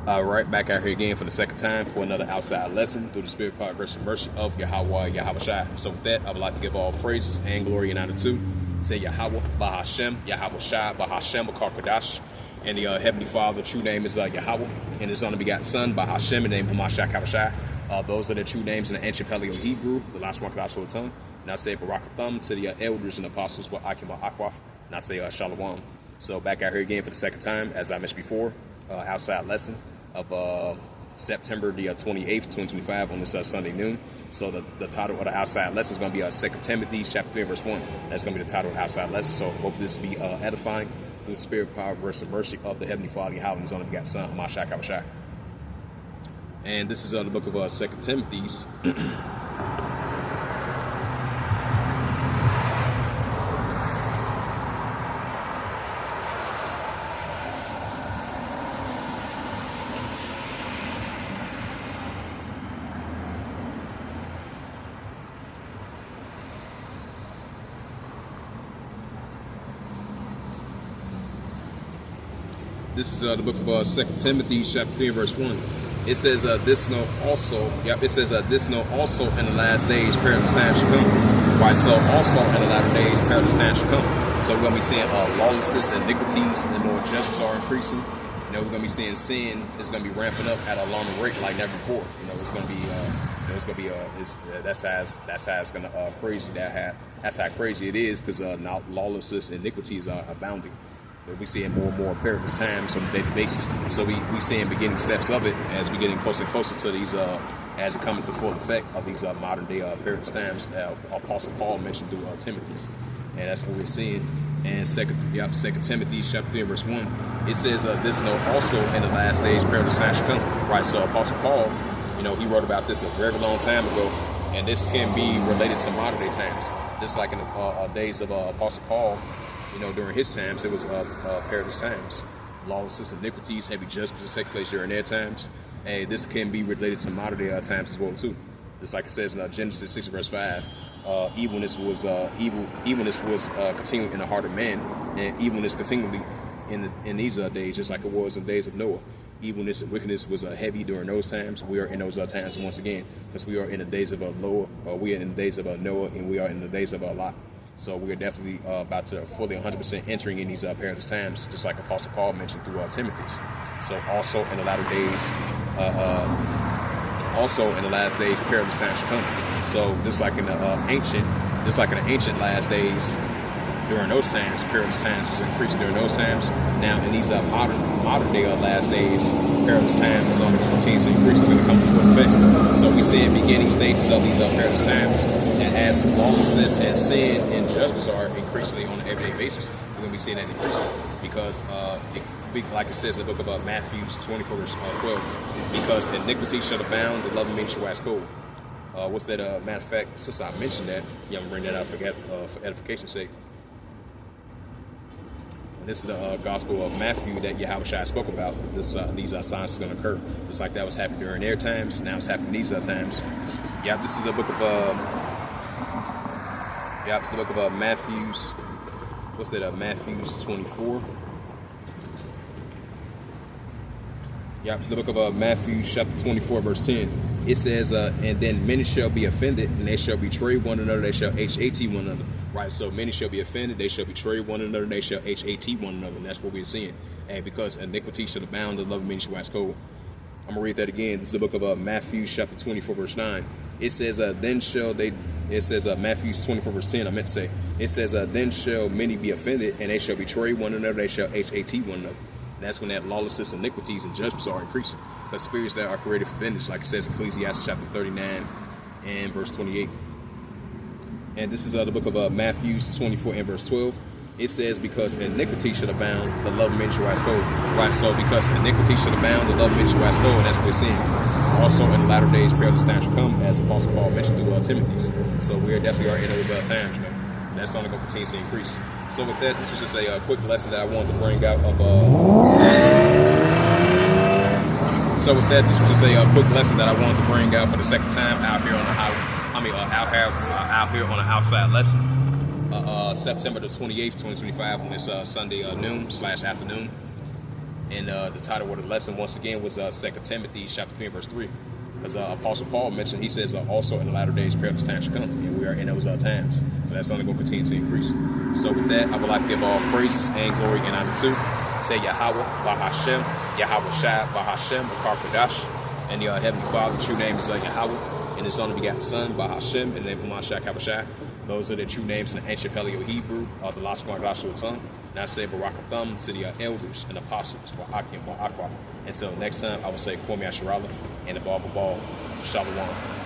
Right back out here again for the second time for another outside lesson through the spirit, power, grace, and mercy of Yahweh Yahweh. So with that, I would like to give all praise and glory and honor to Yahweh Bahashem, Yahweh Shai, Bahashem, Kadash. And the Heavenly Father, the true name is Yahweh, and His only begotten Son, Bahashem, the name Hamashah Kavashai. Those are the true names in the ancient Paleo Hebrew, the last one Kadash tongue. And I say Barakathum to the elders and apostles, wa Akim Akwaf, and I say Shalom. So back out here again for the second time, as I mentioned before, outside lesson of September the 28th, 2025 on this Sunday noon. So the title of the outside lesson is going to be 2 Timothy chapter 3 verse 1. That's going to be the title of the outside lesson. So hopefully this will be edifying through the spirit, power, grace, and mercy of the Heavenly Father, Yahweh, and His only begotten Son, Hamashah Kavashai. And this is the book of 2 Timothy's. This is the book of 2 Timothy, chapter 3, verse 1. It says, this know also in the last days, perilous times shall come. Why so also in the latter days, perilous times shall come. So we're going to be seeing lawlessness, iniquities, and more injustice are increasing. You know, we're going to be seeing sin is going to be ramping up at an alarming rate like never before. You know, it's going to be, that's how it's going to crazy that's how crazy it is, because now lawlessness and iniquities are abounding. We seeing more and more perilous times on a daily basis. So we seeing beginning steps of it as we getting closer and closer to these, as it comes to full effect of these modern day perilous times. Apostle Paul mentioned through Timothy's, and that's what we're seeing. And 2 Timothy chapter 3 verse 1, it says, this know also in the last days perilous times shall come. Right, so Apostle Paul, you know, he wrote about this a very long time ago, and this can be related to modern day times. Just like in the days of Apostle Paul, you know, during his times, it was perilous times. Lawlessness, iniquities, heavy judgments that take place during their times. And this can be related to modern day times as well, too. Just like it says in Genesis 6 verse 5, evilness was continuing in the heart of man, and evilness continually in these days, just like it was in the days of Noah. Evilness and wickedness was heavy during those times. We are in those times once again, because we are in the days of Noah, we are in the days of Noah, and we are in the days of Lot. So we're definitely about to fully 100% entering in these perilous times, just like Apostle Paul mentioned through Timothy's. So also in the latter days, last days, perilous times shall come. So just like in the ancient last days, during those times, perilous times was increasing during those times. Now in these modern day last days, perilous times is only continues to increase. It's going to come to effect. So we see in beginning stages of these perilous times. And as lawlessness and sin and judgments are increasingly on an everyday basis, we're going to be seeing that increasing. Because, like it says in the book of Matthew 24, verse 12, because iniquity shall abound, the love of many shall wax cold. What's that? Matter of fact, since I mentioned that, I'm going to bring that out for edification's sake. And this is the gospel of Matthew that Yahweh Shai spoke about. These signs are going to occur. Just like that was happening during their times, now it's happening these times. Yeah, this is the book of it's the book of Matthew's. What's that? Matthew's 24. It's the book of Matthew, chapter 24, verse 10. It says, and then many shall be offended, and they shall betray one another, they shall HAT one another. Right, so many shall be offended, they shall betray one another, they shall HAT one another. And that's what we're seeing. And because iniquity shall abound, the love of many shall wax cold. I'm going to read that again. This is the book of Matthew, chapter 24, verse 9. It says, Matthew 24, verse 10, I meant to say. It says, then shall many be offended, and they shall betray one another, they shall HAT one another. And that's when that lawlessness, iniquities, and judgments are increasing. Because spirits that are created for vengeance, like it says in Ecclesiastes chapter 39 and verse 28. And this is the book of Matthew 24 and verse 12. It says, because iniquity should abound, the love of many shall wax cold. Right, so because iniquity should abound, the love of many shall wax cold, that's what we're seeing. Also in the latter days, perilous times shall come, as Apostle Paul mentioned through Timothy's. So we definitely are in those times, you know. And that's only going to continue to increase. So with that, this was just a quick lesson that I wanted to bring out of. So with that, this was just a quick lesson that I wanted to bring out for the second time out here on the out here on an outside lesson. September the 28th, 2025, on this Sunday noon/afternoon. And the title of the lesson, once again, was 2 Timothy chapter 3, verse 3. As Apostle Paul mentioned, he says, also in the latter days, perilous times shall come. And we are in those times. So that's only going to continue to increase. So with that, I would like to give all praises and glory and honor to Yahweh, Bahashem, Yahweh Shai, Bahashem, Bakar Kodash, and your Heavenly Father. True name is Yahweh, and His only begotten Son, Bahashem, in the name of Mashiach Kabashai. Those are the true names in the ancient Paleo-Hebrew, the lost Joshua tongue. And I say Barakatham to the elders and apostles, Wa'akim, Wa'akwaf. Until next time, I will say Kwame Asherala and the Ball. Shalom.